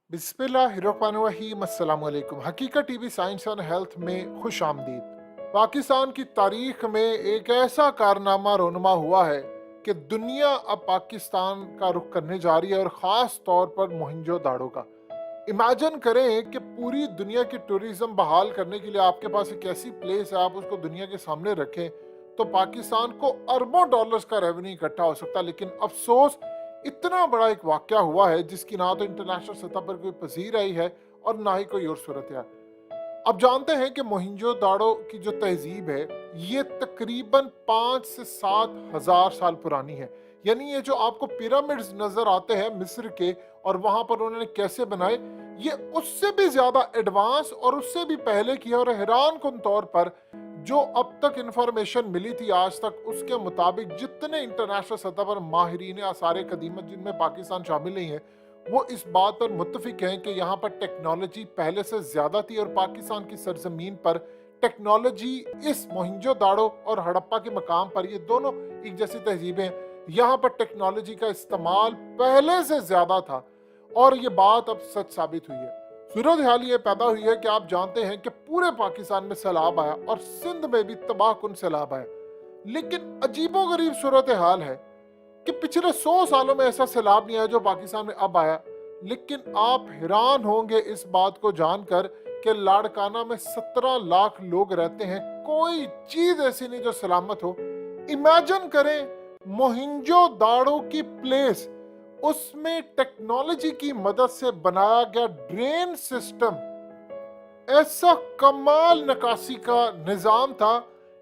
बिस्मिल्लाहिर्रहमानिर्रहीम अस्सलाम वालेकुम। हकीकत टीवी साइंस एंड हेल्थ में खुश आमदीद। पाकिस्तान की तारीख में एक ऐसा कारनामा रोनुमा हुआ है कि दुनिया अब पाकिस्तान का रुख करने जा रही है, और ख़ास तौर पर मोहनजो दाड़ो का। इमेजिन करें कि पूरी दुनिया की टूरिज्म बहाल करने के लिए आपके पास एक ऐसी प्लेस है, आप उसको दुनिया के सामने रखें तो पाकिस्तान को अरबों डॉलर्स का रेवेन्यू इकट्ठा हो सकता है। लेकिन अफसोस, इतना बड़ा एक वाकया हुआ है जिसकी ना तो इंटरनेशनल सतह पर कोई पजीर आई है और ना ही कोई और सूरत है। अब जानते हैं कि मोहिंजो दाड़ो की जो तहजीब है, ये तकरीबन 5 से 7 हजार साल पुरानी है। यानी ये जो आपको पिरामिड्स नजर आते हैं मिस्र के, और वहां पर उन्होंने कैसे बनाए, ये उससे भी ज्यादा एडवांस और उससे भी पहले किया। और हैरान कुन तौर पर जो अब तक इंफॉर्मेशन मिली थी आज तक, उसके मुताबिक जितने इंटरनेशनल सतह पर माहिरीन आसार कदीमत, जिनमें पाकिस्तान शामिल नहीं है, वो इस बात पर मुत्तफिक हैं कि यहाँ पर टेक्नोलॉजी पहले से ज्यादा थी, और पाकिस्तान की सरजमीन पर टेक्नोलॉजी इस मोहनजो दाड़ो और हड़प्पा के मकाम पर, ये दोनों एक जैसी तहजीबें हैं, यहाँ पर टेक्नोलॉजी का इस्तेमाल पहले से ज्यादा था। और ये बात अब सच साबित हुई है। सूरत हाल ये पैदा हुई है कि आप जानते हैं कि पूरे पाकिस्तान में सैलाब आया और सिंध में भी तबाह कुन सैलाब आया। लेकिन अजीबो गरीब सूरत हाल है कि पिछले 100 सालों में ऐसा सैलाब नहीं आया जो पाकिस्तान में अब आया। लेकिन आप हैरान होंगे इस बात को जानकर कि लाड़काना में 17 लाख लोग रहते हैं, कोई चीज ऐसी नहीं जो सलामत हो। इमेजिन करें, मोहिंजो दाड़ो की प्लेस, उसमें टेक्नोलॉजी की मदद से बनाया गया ड्रेन सिस्टम, ऐसा कमाल नकासी का निजाम था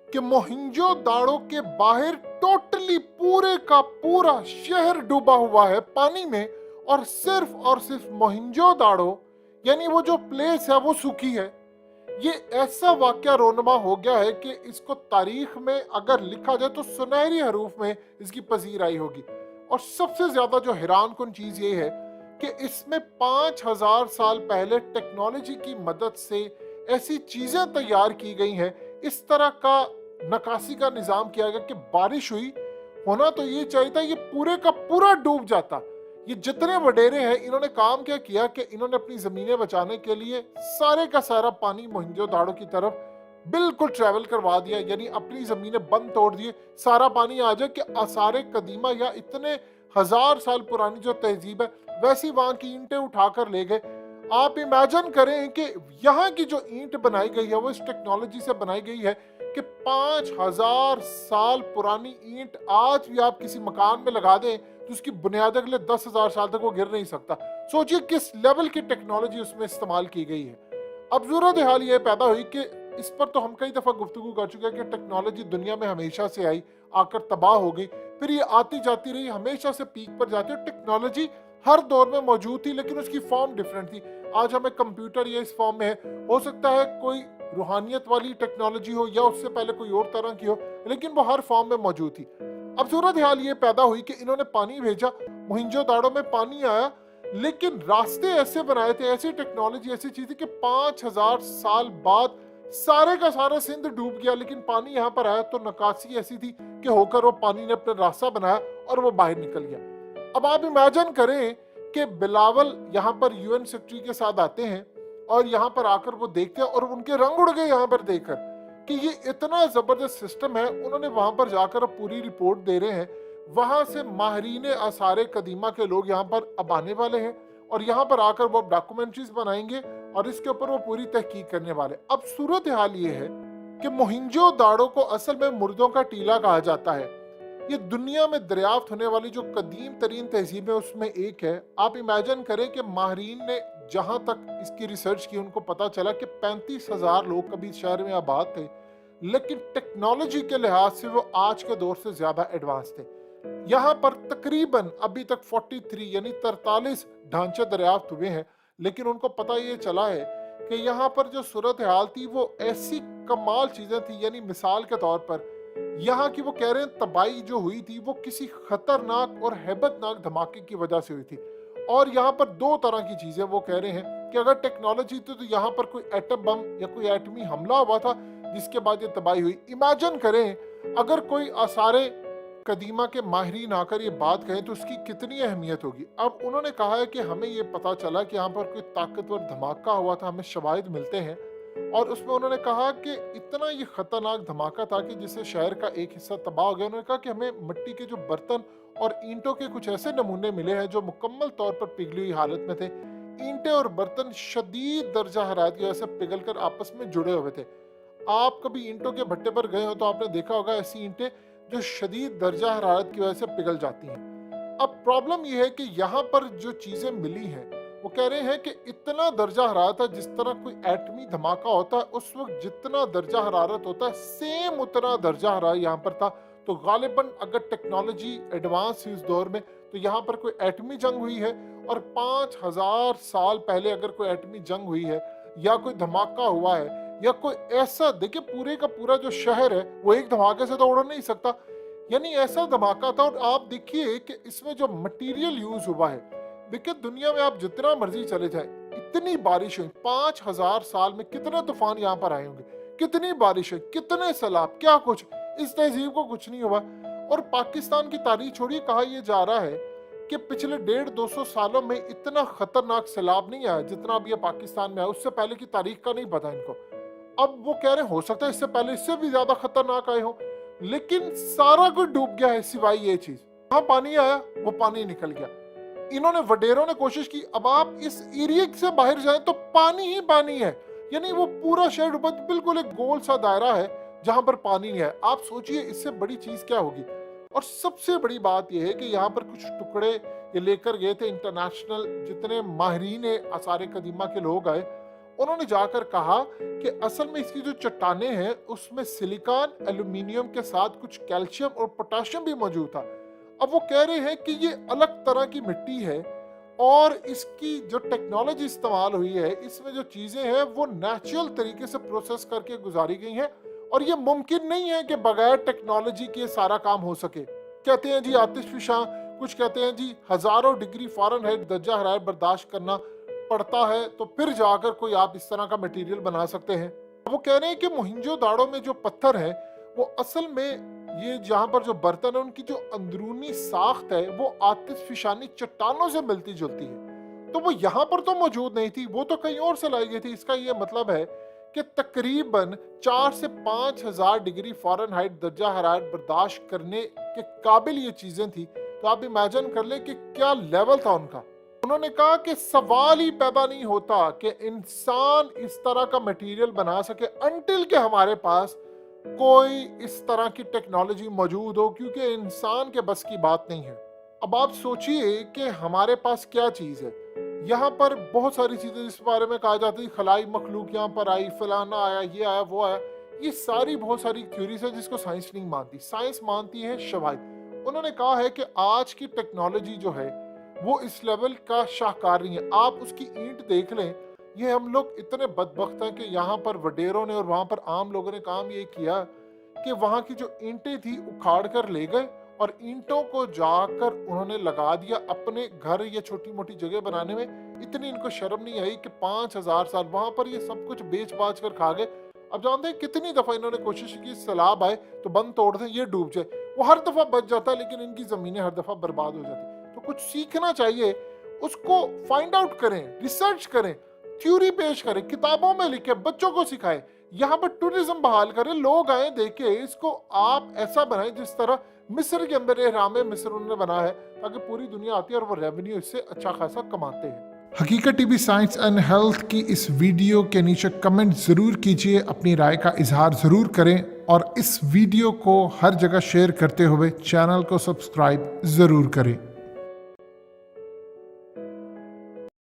कि मोहिंजो दाड़ो के बाहर टोटली पूरे का पूरा शहर डूबा हुआ है पानी में, और सिर्फ मोहिंजो दाड़ो यानी वो जो प्लेस है वो सूखी है। ये ऐसा वाकया रोनमा हो गया है कि इसको तारीख में अगर लिखा जाए तो सुनहरी हरूफ में इसकी पजीर आई होगी। और सबसे ज्यादा जो हैरान कुन चीज ये है कि इसमें 5 हजार साल पहले टेक्नोलॉजी की मदद से ऐसी चीजें तैयार की गई हैं, इस तरह का नकासी का निजाम किया गया कि बारिश हुई, होना तो ये चाहिए था ये पूरे का पूरा डूब जाता। ये जितने वडेरे हैं, इन्होंने काम क्या किया कि इन्होंने अपनी जमीनें बचाने के लिए सारे का सारा पानी मोहनजो दाड़ो की तरफ बिल्कुल ट्रैवल करवा दिया। यानी अपनी जमीनें बंद तोड़ दिए, सारा पानी आ जाए कि आसारे कदीमा या इतने हजार साल पुरानी जो तहजीब है वैसी वहां की ईंटें उठाकर ले गए। आप इमेजिन करें कि यहाँ की जो ईंट बनाई गई है वो इस टेक्नोलॉजी से बनाई गई है कि 5 हजार साल पुरानी ईंट आज भी आप किसी मकान में लगा दें तो उसकी बुनियाद अगले 10 हजार साल तक वो गिर नहीं सकता। सोचिए किस लेवल की टेक्नोलॉजी उसमें इस्तेमाल की गई है। अब सूरत हाल ये पैदा हुई कि इस पर तो हम कई दफा गुफ्तगू कर चुके हैं कि टेक्नोलॉजी दुनिया में हमेशा से आई, आकर तबाह हो गई, फिर ये आती जाती रही, हमेशा से पीक पर जाती है। टेक्नोलॉजी हर दौर में मौजूद थी, लेकिन उसकी फॉर्म डिफरेंट थी। आज हमें कंप्यूटर ये इस फॉर्म में है, हो सकता है कोई रूहानियत वाली टेक्नोलॉजी हो या उससे पहले कोई और तरह की हो, लेकिन वो हर फॉर्म में मौजूद थी। अब सूरत हाल ये पैदा हुई कि इन्होंने पानी भेजा, मोहिंजो दाड़ो में पानी आया, लेकिन रास्ते ऐसे बनाए थे, ऐसी टेक्नोलॉजी, ऐसी चीजें कि 5 हजार साल बाद सारे का सारा सिंध डूब गया। लेकिन पानी यहाँ पर आया तो नकासी ऐसी थी कि होकर वो पानी ने अपना रास्ता बनाया और वो बाहर निकल गया। अब आप इमेजिन करें कि बिलावल यहाँ पर यूएन सेक्रेटरी के साथ आते हैं और यहाँ पर आकर वो देखते हैं और उनके रंग उड़ गए यहाँ पर देखकर कि ये इतना जबरदस्त सिस्टम है। उन्होंने वहां पर जाकर अब पूरी रिपोर्ट दे रहे हैं। वहां से माहरीन आसार कदीमा के लोग यहाँ पर अब आने वाले हैं और यहाँ पर आकर वो डॉक्यूमेंट्रीज बनाएंगे और इसके ऊपर वो पूरी तहकीक करने वाले। अब सूरत हाल ये है कि मोहिंजो दाड़ो को असल में मुर्दों का टीला कहा जाता है। ये दुनिया में दरियाफ्त होने वाली जो कदीम तरीन तहजीब है उसमें एक है। आप इमेजिन करें कि माहरीन ने जहां तक इसकी रिसर्च की, उनको पता चला कि 35 हजार लोग कभी शहर में आबाद थे, लेकिन टेक्नोलॉजी के लिहाज से वो आज के दौर से ज्यादा एडवांस थे। यहाँ पर तकरीबन अभी तक 43 यानी 43 ढांचे दरियाफ्त हुए हैं, लेकिन उनको पता ये चला है कि यहाँ पर जो सूरत हाल थी वो ऐसी कमाल चीजें थी। यानी मिसाल के तौर पर यहाँ की वो कह रहे हैं तबाही जो हुई थी वो किसी खतरनाक और हैबतनाक धमाके की वजह से हुई थी। और यहाँ पर 2 तरह की चीजें वो कह रहे हैं कि अगर टेक्नोलॉजी थी तो यहाँ पर कोई एटम बम या कोई एटमी हमला हुआ था जिसके बाद ये तबाही हुई। इमेजिन करें अगर कोई आसारे कदीमा के माहिरीन आकर ये बात कहें तो उसकी कितनी अहमियत होगी। अब उन्होंने कहा है कि हमें ये पता चला कि यहाँ पर कोई ताकतवर धमाका हुआ था, हमें शवाहिद मिलते हैं, और उसमें उन्होंने कहा कि इतना ये खतरनाक धमाका था कि जिससे शहर का एक हिस्सा तबाह हो गया। उन्होंने कहा कि हमें मिट्टी के जो बर्तन और ईंटों के कुछ ऐसे नमूने मिले हैं जो मुकम्मल तौर पर पिघली हुई हालत में थे। ईंटें और बर्तन शदीद दर्जा हरारत की वजह से पिघल कर आपस में जुड़े हुए थे। आप कभी ईंटों के भट्टे पर गए हो तो आपने देखा होगा ऐसी ईंटें जो शदीद दर्जा हरारत की वजह से पिघल जाती हैं। अब प्रॉब्लम यह है कि यहाँ पर जो चीजें मिली हैं वो कह रहे हैं कि इतना दर्जा हरारत है, जिस तरह कोई एटमी धमाका होता है उस वक्त जितना दर्जा हरारत होता है सेम उतना दर्जा हरारत यहाँ पर था। तो गालिबन अगर टेक्नोलॉजी एडवांस हुई इस दौर में तो यहाँ पर कोई एटमी जंग हुई है, और 5000 साल पहले अगर कोई एटमी जंग हुई है या कोई धमाका हुआ है या कोई ऐसा, देखिए पूरे का पूरा जो शहर है वो एक धमाके से तो उड़ नहीं सकता, यानी ऐसा धमाका था। और आप देखिए कि इसमें जो मटेरियल यूज हुआ है, देखिए दुनिया में आप जितना मर्जी चले जाए इतनी बारिश हुई 5000 साल में, कितने तूफान यहाँ पर आए होंगे, कितनी बारिश है, कितने सैलाब, क्या कुछ, इस तहजीब को कुछ नहीं हुआ। और पाकिस्तान की तारीख छोड़िए, कहा यह जा रहा है कि पिछले 150-200 सालों में इतना खतरनाक सैलाब नहीं आया जितना अब ये पाकिस्तान में आया। उससे पहले की तारीख का नहीं पता इनको। अब वो कह रहे हो सकता है इससे पहले इससे भी ज्यादा खतरनाक आए हो, लेकिन सारा कुछ डूब गया है सिवाय ये चीज। वहां पानी आया, वो पानी निकल गया। इन्होंने वडेरों ने कोशिश की, अब आप इस एरिया से बाहर जाएं तो पानी ही पानी है, यानी वो पूरा शहर डूबा, बिल्कुल एक गोल सा दायरा है जहां पर पानी नहीं है। आप सोचिए इससे बड़ी चीज क्या होगी। और सबसे बड़ी बात यह है कि यहाँ पर कुछ टुकड़े ये लेकर गए थे इंटरनेशनल, जितने माहिरीन आसार कदीमा के लोग आए, उन्होंने जाकर कहा कि असल में इसकी जो चट्टानें हैं उसमें सिलिकॉन, एल्यूमिनियम के साथ कुछ कैल्शियम और पोटेशियम भी मौजूद था। अब वो कह रहे हैं कि ये अलग तरह की मिट्टी है और इसकी जो टेक्नोलॉजी इस्तेमाल हुई है, इसमें जो चीजें हैं वो नेचुरल तरीके से प्रोसेस करके गुजारी गई हैं, और ये मुमकिन नहीं है कि बगैर टेक्नोलॉजी के सारा काम हो सके। कहते हैं जी आतिशफिशा, कुछ कहते हैं जी हजारों डिग्री फ़ारेनहाइट दर्जा हरारत बर्दाश्त करना पड़ता है तो फिर जाकर कोई आप इस तरह का मटेरियल बना सकते हैं। वो कह रहे हैं कि मोहिंजोदाड़ो में जो पत्थर है वो असल में ये जहाँ पर जो बर्तन है उनकी जो अंदरूनी साख्त है वो आतिशफिशानी चट्टानों से मिलती जुलती है, तो वो यहाँ पर तो मौजूद नहीं थी, वो तो कहीं और से लाई गई थी। इसका ये मतलब है कि तकरीबन 4 से 5000 डिग्री फ़ारेनहाइट दर्जा हरारत बर्दाश्त करने के काबिल ये चीजें थी। तो आप इमेजिन कर ले कि क्या लेवल था उनका। उन्होंने कहा कि सवाल ही पैदा नहीं होता कि इंसान इस तरह का मटेरियल बना सके अनटिल के हमारे पास कोई इस तरह की टेक्नोलॉजी मौजूद हो, क्योंकि इंसान के बस की बात नहीं है। अब आप सोचिए कि हमारे पास क्या चीज है। यहाँ पर बहुत सारी चीजें जिस बारे में कहा जाता है खलाई मखलूक यहाँ पर आई, फलाना आया, ये आया, वो आया, ये सारी बहुत सारी थ्योरीज है जिसको साइंस नहीं मानती। साइंस मानती है शवाहिद। उन्होंने कहा है कि आज की टेक्नोलॉजी जो है वो इस लेवल का शाहकार नहीं है। आप उसकी ईंट देख लें, ये हम लोग इतने बदबख्त हैं कि यहाँ पर वडेरों ने और वहाँ पर आम लोगों ने काम ये किया कि वहाँ की जो ईंटें थी उखाड़ कर ले गए और ईंटों को जाकर उन्होंने लगा दिया अपने घर या छोटी मोटी जगह बनाने में। इतनी इनको शर्म नहीं आई कि 5000 साल वहां पर ये सब कुछ बेच बाच कर खा गए। अब जानते हैं कितनी दफा इन्होंने कोशिश की सैलाब आए तो बंद तोड़ दें, ये डूब जाए, वो हर दफा बच जाता है, लेकिन इनकी जमीनें हर दफा बर्बाद हो जाती। तो कुछ सीखना चाहिए, उसको फाइंड आउट करें, रिसर्च करें, थ्योरी पेश करें, किताबों में लिखे, बच्चों को सिखाएं, यहाँ पर टूरिज्म बहाल करें, लोग आए देखे, इसको आप ऐसा बनाएं जिस तरह मिस्र के अंदर एहराम मिस्र उन्होंने बना है, ताकि पूरी दुनिया आती है और वो रेवेन्यू इससे अच्छा खासा कमाते हैं। हकीकत टीवी साइंस एंड हेल्थ की इस वीडियो के नीचे कमेंट ज़रूर कीजिए, अपनी राय का इजहार ज़रूर करें और इस वीडियो को हर जगह शेयर करते हुए चैनल को सब्सक्राइब ज़रूर करें।